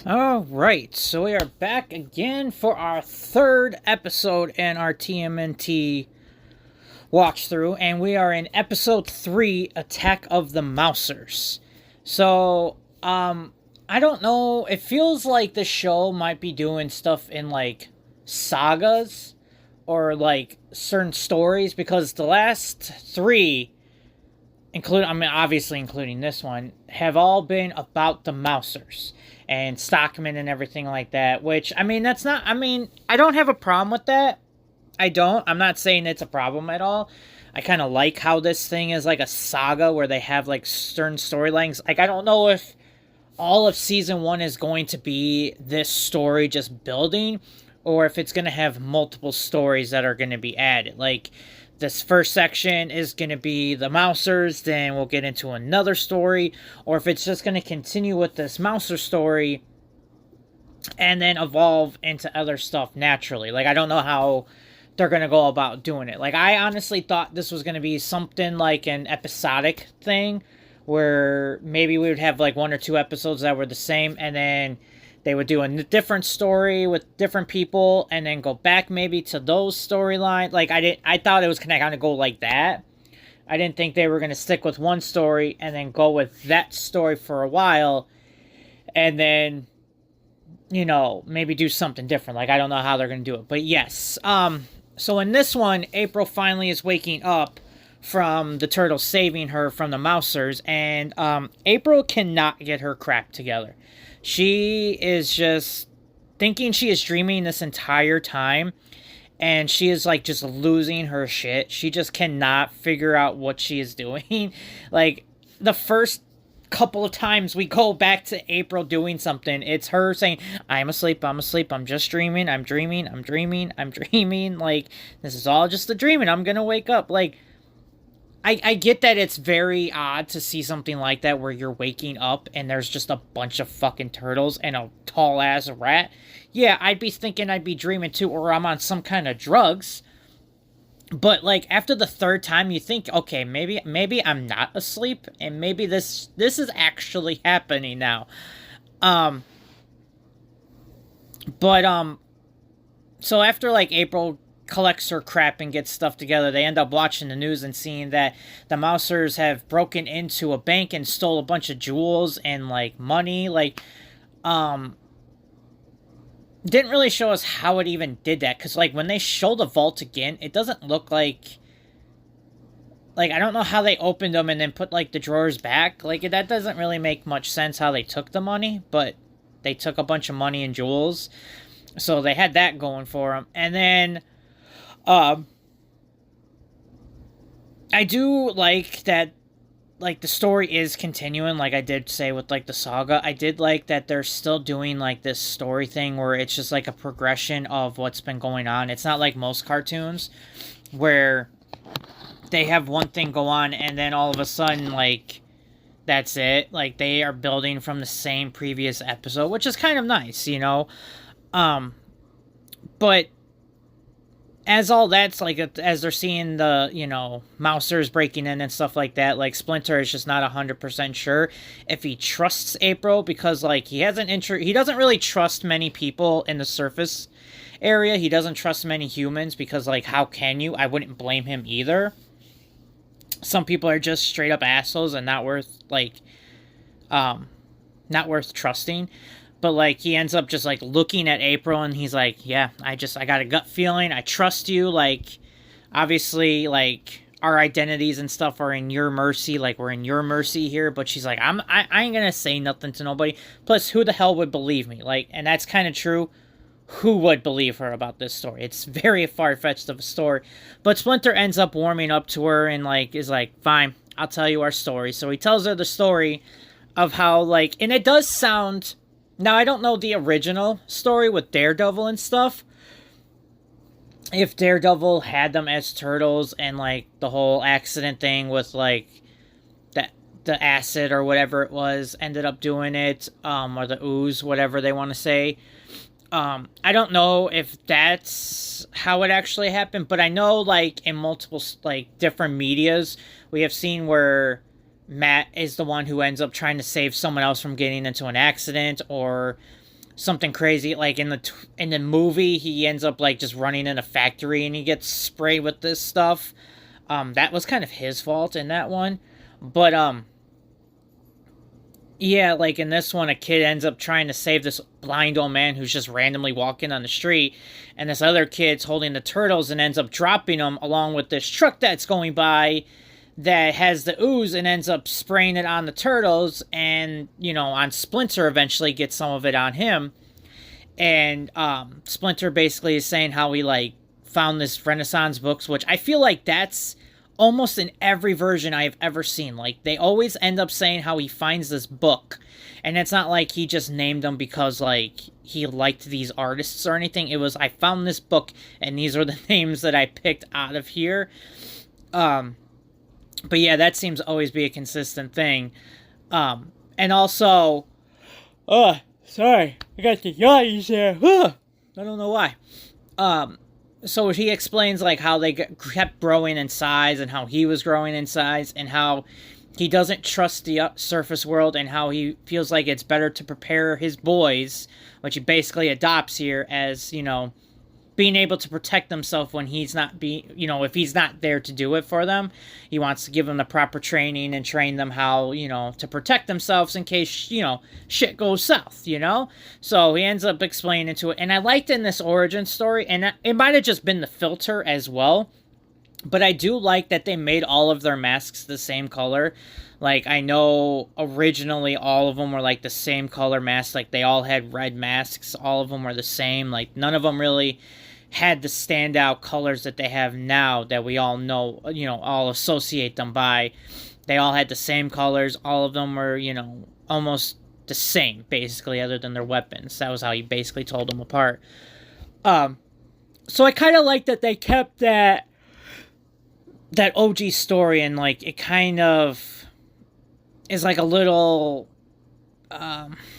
All right, so we are back again for our third episode in our TMNT watch through, and we are in episode 3, Attack of the Mousers. So, I don't know, it feels like the show might be doing stuff in like sagas or like certain stories because the last 3, obviously including this one, have all been about the Mousers and Stockman and everything like that. Which that's not. I don't have a problem with that. I don't. I'm not saying it's a problem at all. I kind of like how this thing is like a saga where they have like certain storylines. Like I don't know if all of season 1 is going to be this story just building, or if it's going to have multiple stories that are going to be added. Like this first section is going to be the Mousers, then we'll get into another story, or if it's just going to continue with this Mouser story and then evolve into other stuff naturally. Like, I don't know how they're going to go about doing it. Like, I honestly thought this was going to be something like an episodic thing where maybe we would have like 1 or 2 episodes that were the same, and then they would do a different story with different people and then go back maybe to those storylines. Like I thought it was gonna kind of go like that. I didn't think they were gonna stick with one story and then go with that story for a while and then maybe do something different. Like I don't know how they're gonna do it. But yes. So in this one, April finally is waking up from the turtles saving her from the Mousers, and April cannot get her crap together. She is just thinking she is dreaming this entire time, and she is like just losing her shit. She just cannot figure out what she is doing. Like the first couple of times we go back to April doing something, it's her saying, I'm asleep, I'm just dreaming, I'm dreaming. Like, this is all just a dream and I'm gonna wake up. Like, I get that it's very odd to see something like that where you're waking up and there's just a bunch of fucking turtles and a tall ass rat. Yeah, I'd be thinking I'd be dreaming too, or I'm on some kind of drugs. But like after the third time, you think, okay, maybe I'm not asleep, and maybe this is actually happening now. Um, but so after like April collects her crap and gets stuff together, they end up watching the news and seeing that the Mousers have broken into a bank and stole a bunch of jewels and like money. Like, didn't really show us how it even did that, because like when they show the vault again, it doesn't look like I don't know how they opened them and then put like the drawers back. Like that doesn't really make much sense how they took the money, but they took a bunch of money and jewels, so they had that going for them. And then um I do like that, like the story is continuing, like I did say with like the saga. I did like that they're still doing like this story thing where it's just like a progression of what's been going on. It's not like most cartoons where they have one thing go on and then all of a sudden like that's it. Like they are building from the same previous episode, which is kind of nice. Um but as all that's like, as they're seeing the Mousers breaking in and stuff like that, like Splinter is just not 100% sure if he trusts April, because like he doesn't really trust many people in the surface area. He doesn't trust many humans because like how can you? I wouldn't blame him either. Some people are just straight up assholes and not worth trusting. But like he ends up just like looking at April and he's like, yeah, I got a gut feeling, I trust you. Like obviously like our identities and stuff are in your mercy, like we're in your mercy here. But she's like, I ain't gonna say nothing to nobody, plus who the hell would believe me? Like, and that's kind of true. Who would believe her about this story? It's very far-fetched of a story. But Splinter ends up warming up to her and like is like, fine, I'll tell you our story. So he tells her the story of how like, and it does sound, now, I don't know the original story with Daredevil and stuff. If Daredevil had them as turtles and, like, the whole accident thing with, like, the acid or whatever it was ended up doing it, or the ooze, whatever they want to say. I don't know if that's how it actually happened, but I know, like, in multiple, like, different medias, we have seen where Matt is the one who ends up trying to save someone else from getting into an accident, or something crazy. Like in the movie, he ends up like just running in a factory and he gets sprayed with this stuff. That was kind of his fault in that one. But yeah, like in this one, a kid ends up trying to save this blind old man who's just randomly walking on the street, and this other kid's holding the turtles and ends up dropping them along with this truck that's going by that has the ooze and ends up spraying it on the turtles, and on Splinter eventually gets some of it on him. And Splinter basically is saying how he like found this Renaissance books, which I feel like that's almost in every version I've ever seen. Like, they always end up saying how he finds this book. And it's not like he just named them because, like, he liked these artists or anything. It was, I found this book, and these are the names that I picked out of here. But yeah, that seems to always be a consistent thing. And also... sorry. I got the yawnies there. I don't know why. So he explains like how they kept growing in size and how he was growing in size and how he doesn't trust the surface world and how he feels like it's better to prepare his boys, which he basically adopts here as, being able to protect themselves when he's not if he's not there to do it for them. He wants to give them the proper training and train them how, to protect themselves in case, shit goes south, So he ends up explaining to it. And I liked in this origin story, and it might have just been the filter as well, but I do like that they made all of their masks the same color. Like, I know originally all of them were like the same color masks. Like, they all had red masks. All of them were the same. Like, none of them really had the standout colors that they have now that we all know, all associate them by. They all had the same colors. All of them were, almost the same, basically, other than their weapons. That was how he basically told them apart. So I kind of like that they kept that OG story, and, like, it kind of is like a little,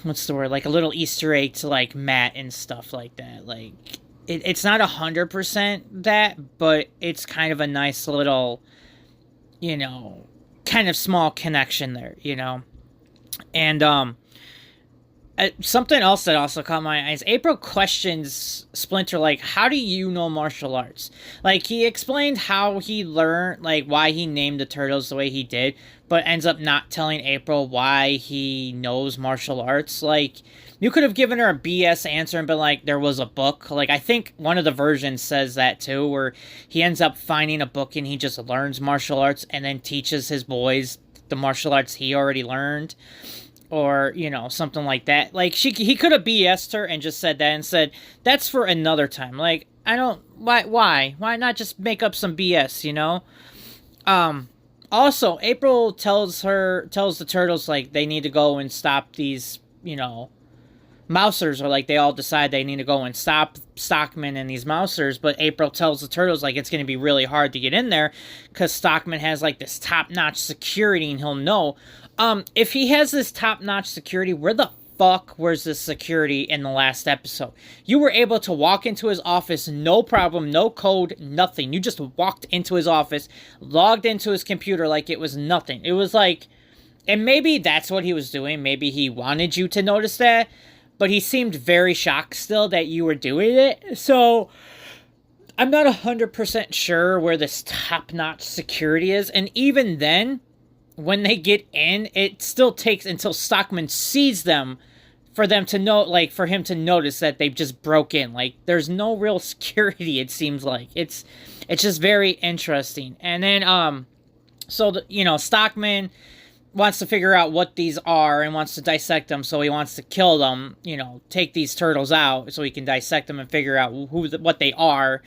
what's the word? Like a little Easter egg to, like, Matt and stuff like that. Like, it's not 100% that, but it's kind of a nice little, kind of small connection there, And, something else that also caught my eye is April questions Splinter, like, how do you know martial arts? Like, he explained how he learned, like, why he named the turtles the way he did, but ends up not telling April why he knows martial arts. Like, you could have given her a BS answer and been like, there was a book. Like, I think one of the versions says that too, where he ends up finding a book and he just learns martial arts and then teaches his boys the martial arts he already learned. Or, something like that. Like, he could have BS'd her and just said that and said, that's for another time. Like, why? Why not just make up some BS, Also, April tells the turtles, like, they need to go and stop these, mousers, or, like, they all decide they need to go and stop Stockman and these mousers, but April tells the turtles, like, it's going to be really hard to get in there, because Stockman has, like, this top-notch security, and he'll know. If he has this top-notch security, where the fuck was this security in the last episode? You were able to walk into his office, no problem, no code, nothing. You just walked into his office, logged into his computer like it was nothing. It was like, and maybe that's what he was doing. Maybe he wanted you to notice that, but he seemed very shocked still that you were doing it. So I'm not 100% sure where this top-notch security is. And even then, when they get in, it still takes until Stockman sees them for them to know, like, for him to notice that they've just broke in. Like, there's no real security, it seems like. It's just very interesting. And then, Stockman wants to figure out what these are and wants to dissect them, so he wants to kill them, take these turtles out so he can dissect them and figure out what they are.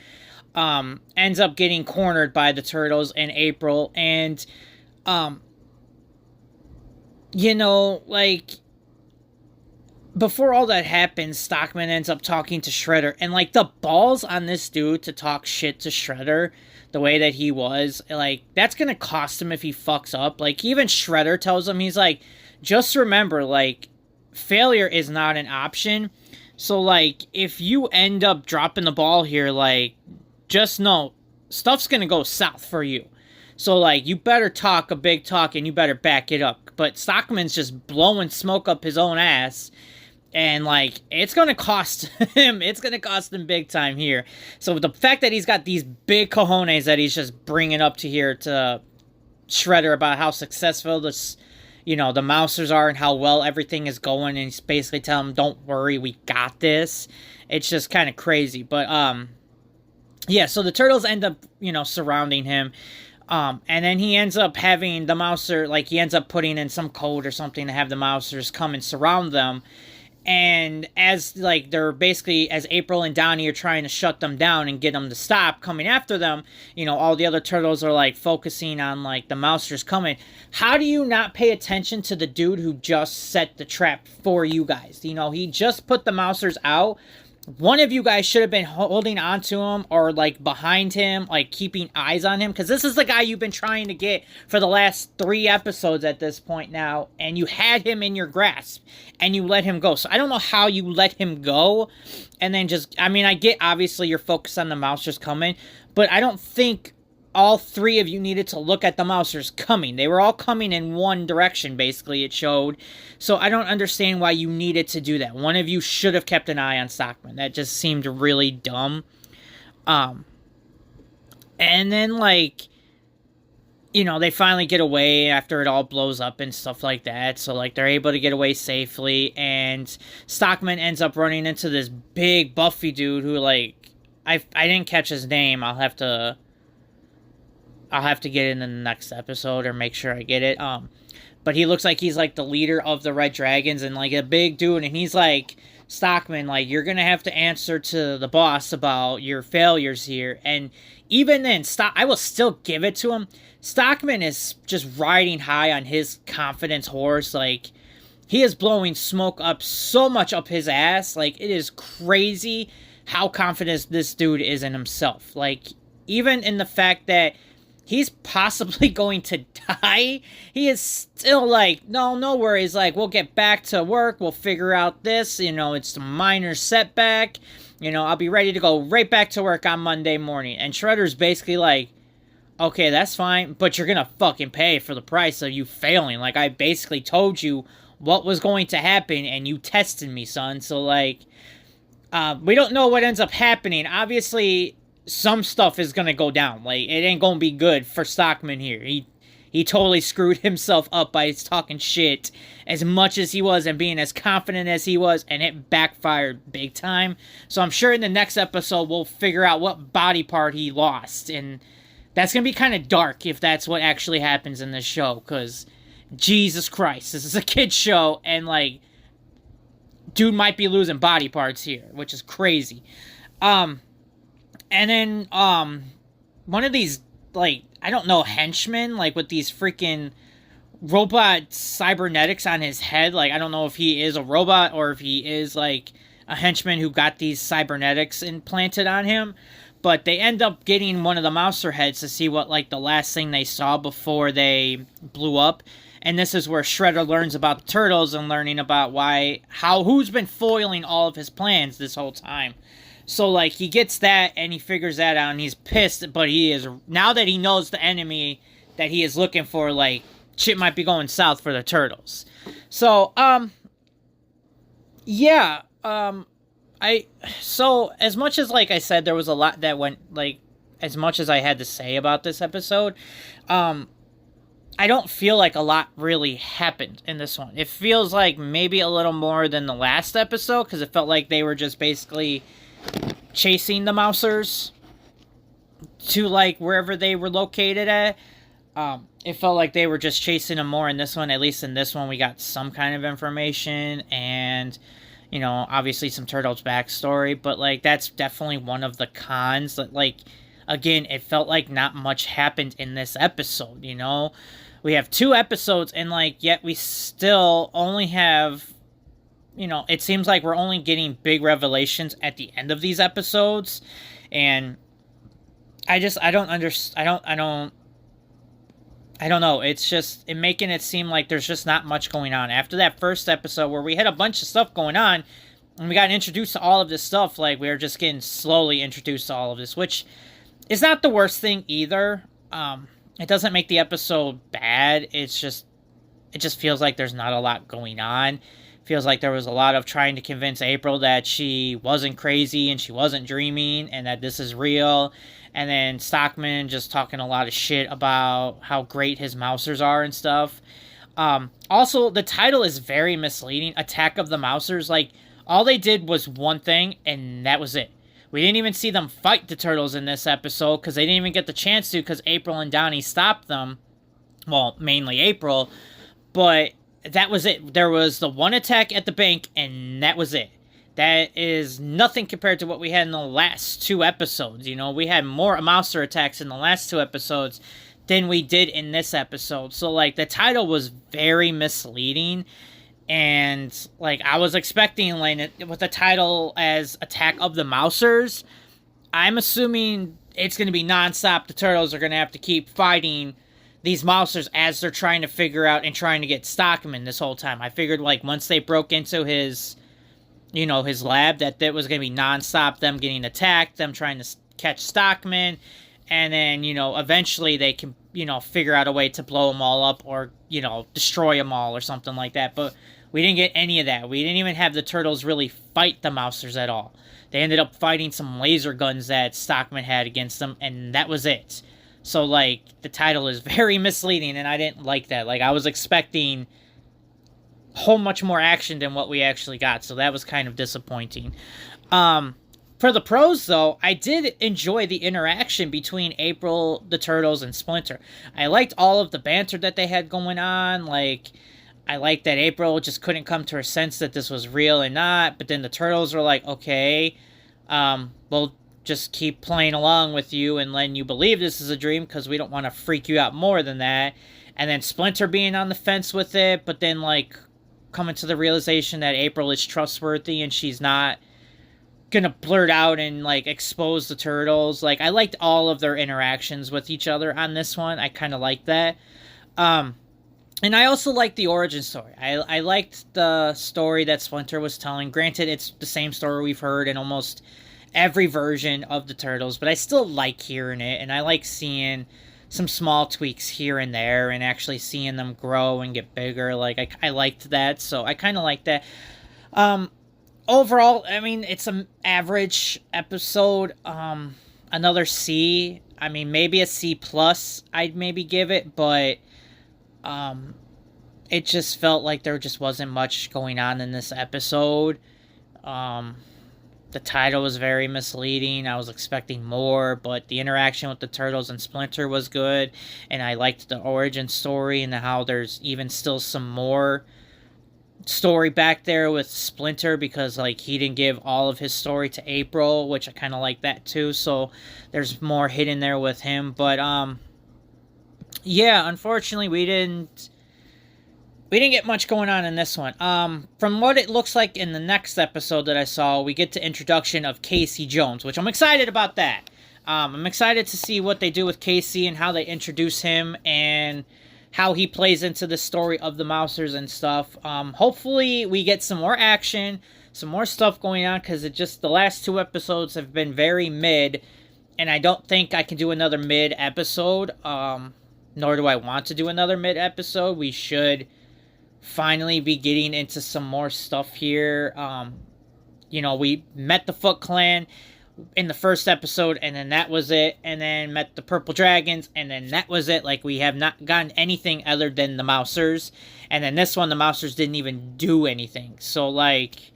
Ends up getting cornered by the turtles and April, and, like, before all that happens, Stockman ends up talking to Shredder, and, like, the balls on this dude to talk shit to Shredder the way that he was, like, that's gonna cost him if he fucks up. Like, even Shredder tells him, he's like, just remember, like, failure is not an option. So, like, if you end up dropping the ball here, like, just know, stuff's gonna go south for you. So, like, you better talk a big talk and you better back it up. But Stockman's just blowing smoke up his own ass. And, like, it's going to cost him. It's going to cost him big time here. So, the fact that he's got these big cojones that he's just bringing up to here to Shredder about how successful this, the Mousers are and how well everything is going. And he's basically telling them, don't worry, we got this. It's just kind of crazy. But, yeah, so the Turtles end up, surrounding him. And then he ends up having the Mouser, like, he ends up putting in some code or something to have the Mousers come and surround them. And as, like, they're basically, as April and Donnie are trying to shut them down and get them to stop coming after them, all the other Turtles are, like, focusing on, like, the Mousers coming. How do you not pay attention to the dude who just set the trap for you guys? He just put the Mousers out. One of you guys should have been holding on to him or, like, behind him, like, keeping eyes on him. Because this is the guy you've been trying to get for the last 3 episodes at this point now. And you had him in your grasp. And you let him go. So I don't know how you let him go. And then just, I get, obviously, you're focused on the Mousers coming. But I don't think all 3 of you needed to look at the Mousers coming. They were all coming in one direction, basically, it showed. So I don't understand why you needed to do that. One of you should have kept an eye on Stockman. That just seemed really dumb. And then, like, they finally get away after it all blows up and stuff like that. So, like, they're able to get away safely. And Stockman ends up running into this big Buffy dude who, like, I didn't catch his name. I'll have to get it in the next episode or make sure I get it. But he looks like he's, like, the leader of the Red Dragons and, like, a big dude. And he's like, Stockman, like, you're going to have to answer to the boss about your failures here. And even then, I will still give it to him. Stockman is just riding high on his confidence horse. Like, he is blowing smoke up so much up his ass. Like, it is crazy how confident this dude is in himself. Like, even in the fact that he's possibly going to die, he is still like, no worries, like, we'll get back to work, we'll figure out this, it's a minor setback, I'll be ready to go right back to work on Monday morning. And Shredder's basically like, okay, that's fine, but you're gonna fucking pay for the price of you failing. Like, I basically told you what was going to happen, and you tested me, son. So, like, we don't know what ends up happening. Obviously, some stuff is going to go down. Like, it ain't going to be good for Stockman here. He totally screwed himself up by talking shit as much as he was and being as confident as he was, and it backfired big time. So I'm sure in the next episode we'll figure out what body part he lost, and that's going to be kind of dark if that's what actually happens in this show, because Jesus Christ, this is a kid's show, and, like, dude might be losing body parts here, which is crazy. And then, one of these, like, I don't know, henchmen, like, with these freaking robot cybernetics on his head. Like, I don't know if he is a robot or if he is, like, a henchman who got these cybernetics implanted on him. But they end up getting one of the Mouser heads to see what, like, the last thing they saw before they blew up. And this is where Shredder learns about the Turtles and learning about who's been foiling all of his plans this whole time. So, like, he gets that, and he figures that out, and he's pissed, but now that he knows the enemy that he is looking for, like, shit might be going south for the Turtles. So, yeah, so, as much as, like I said, there was a lot that went, like, as much as I had to say about this episode, I don't feel like a lot really happened in this one. It feels like maybe a little more than the last episode, because it felt like they were just basically chasing the Mousers to, like, wherever they were located at. It felt like they were just chasing them more in this one. At least in this one, we got some kind of information and, obviously some Turtles backstory. But, like, that's definitely one of the cons. That, like, again, it felt like not much happened in this episode, We have 2 episodes, and, like, yet we still only have, it seems like we're only getting big revelations at the end of these episodes, and I don't know. It's just making it seem like there's just not much going on. After that first episode where we had a bunch of stuff going on, and we got introduced to all of this stuff, like, we were just getting slowly introduced to all of this, which is not the worst thing either. It doesn't make the episode bad. It just feels like there's not a lot going on. Feels like there was a lot of trying to convince April that she wasn't crazy and she wasn't dreaming and that this is real. And then Stockman just talking a lot of shit about how great his mousers are and stuff. Also, the title is very misleading. Attack of the Mousers. Like, all they did was one thing, and that was it. We didn't even see them fight the turtles in this episode, because they didn't even get the chance to, because April and Donnie stopped them. Well, mainly April. But that was it. There was the one attack at the bank, and that was it. That is nothing compared to what we had in the last 2 episodes. You know, we had more Mouser attacks in the last 2 episodes than we did in this episode. So, like, the title was very misleading. And, like, I was expecting, like, with the title as Attack of the Mousers, I'm assuming it's going to be nonstop. The turtles are going to have to keep fighting these Mousers as they're trying to figure out and trying to get Stockman this whole time. I figured, like, once they broke into his, you know, his lab, that it was going to be nonstop, them getting attacked, them trying to catch Stockman, and then, you know, eventually they can, you know, figure out a way to blow them all up or, you know, destroy them all or something like that. But we didn't get any of that. We didn't even have the turtles really fight the Mousers at all. They ended up fighting some laser guns that Stockman had against them, and that was it. So, like, the title is very misleading, and I didn't like that. Like, I was expecting whole much more action than what we actually got, so that was kind of disappointing. For the pros, though, I did enjoy the interaction between April, the turtles, and Splinter. I liked all of the banter that they had going on. Like, I liked that April just couldn't come to her sense that this was real and not, but then the turtles were like, okay, we'll just keep playing along with you and letting you believe this is a dream because we don't want to freak you out more than that. And then Splinter being on the fence with it, but then, like, coming to the realization that April is trustworthy and she's not gonna blurt out and, like, expose the turtles. Like, I liked all of their interactions with each other on this one. I kind of liked that. And I also liked the origin story. I liked the story that Splinter was telling. Granted, it's the same story we've heard in almost every version of the turtles, but I still like hearing it, and I like seeing some small tweaks here and there and actually seeing them grow and get bigger. Like, I liked that, so I kind of like that. Overall, I mean, it's an average episode. Another C. I mean, maybe a C plus I'd maybe give it, but it just felt like there just wasn't much going on in this episode. The title was very misleading. I was expecting more, but the interaction with the turtles and Splinter was good, and I liked the origin story and how there's even still some more story back there with Splinter because, like, he didn't give all of his story to April, which I kind of like that too, so there's more hidden there with him. But yeah, unfortunately we didn't get much going on in this one. From what it looks like in the next episode that I saw, we get the introduction of Casey Jones, which I'm excited about that. I'm excited to see what they do with Casey and how they introduce him and how he plays into the story of the Mousers and stuff. Hopefully we get some more action, some more stuff going on, because the last 2 episodes have been very mid, and I don't think I can do another mid episode, nor do I want to do another mid episode. We should finally be getting into some more stuff here. You know, we met the Foot Clan in the first episode, and then that was it, and then met the Purple Dragons, and then that was it. Like, we have not gotten anything other than the Mousers, and then this one, the Mousers didn't even do anything. So, like,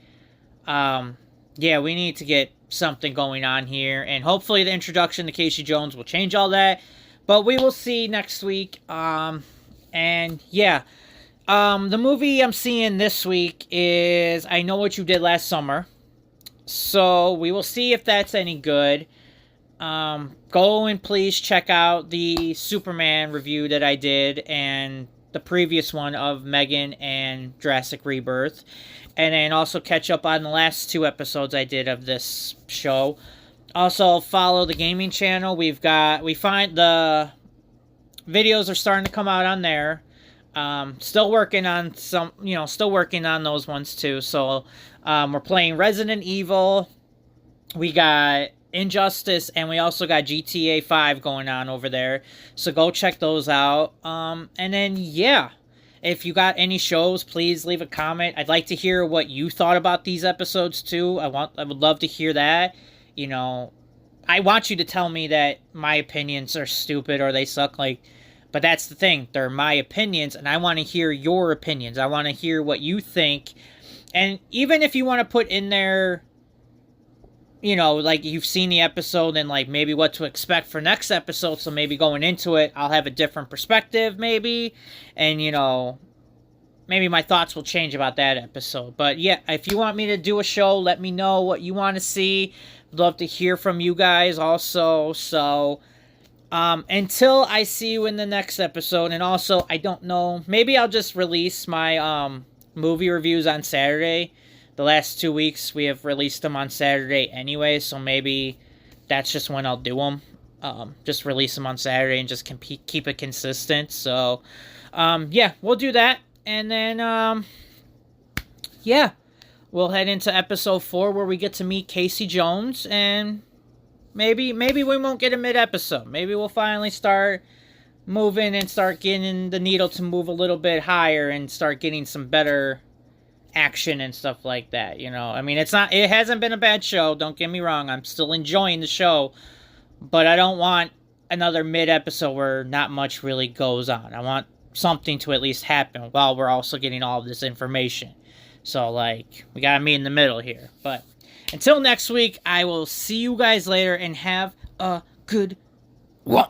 yeah, we need to get something going on here, and hopefully the introduction to Casey Jones will change all that, but we will see next week. And yeah, the movie I'm seeing this week is I Know What You Did Last Summer. So we will see if that's any good. Go and please check out the Superman review that I did and the previous one of Megan and Jurassic Rebirth. And then also catch up on the last 2 episodes I did of this show. Also follow the gaming channel. We find the videos are starting to come out on there. Still working on still working on those ones too. So, we're playing Resident Evil, we got Injustice, and we also got GTA 5 going on over there. So go check those out. And then, yeah. if you got any shows, please leave a comment. I'd like to hear what you thought about these episodes too. I would love to hear that. You know, I want you to tell me that my opinions are stupid or they suck, like, but that's the thing. They're my opinions, and I want to hear your opinions. I want to hear what you think. And even if you want to put in there, you know, like, you've seen the episode and, like, maybe what to expect for next episode, so maybe going into it, I'll have a different perspective, maybe, and, you know, maybe my thoughts will change about that episode. But, yeah, if you want me to do a show, let me know what you want to see. I'd love to hear from you guys also, so, until I see you in the next episode, and also, I don't know, maybe I'll just release my, movie reviews on Saturday. The last 2 weeks, we have released them on Saturday anyway, so maybe that's just when I'll do them. Just release them on Saturday and just keep it consistent. So, yeah, we'll do that. And then, yeah, we'll head into episode 4 where we get to meet Casey Jones. And maybe we won't get a mid-episode. Maybe we'll finally start moving and start getting the needle to move a little bit higher and start getting some better action and stuff like that, you know. I mean, it hasn't been a bad show, don't get me wrong. I'm still enjoying the show, but I don't want another mid-episode where not much really goes on. I want something to at least happen while we're also getting all of this information. So, like, we gotta meet in the middle here. But until next week, I will see you guys later and have a good one.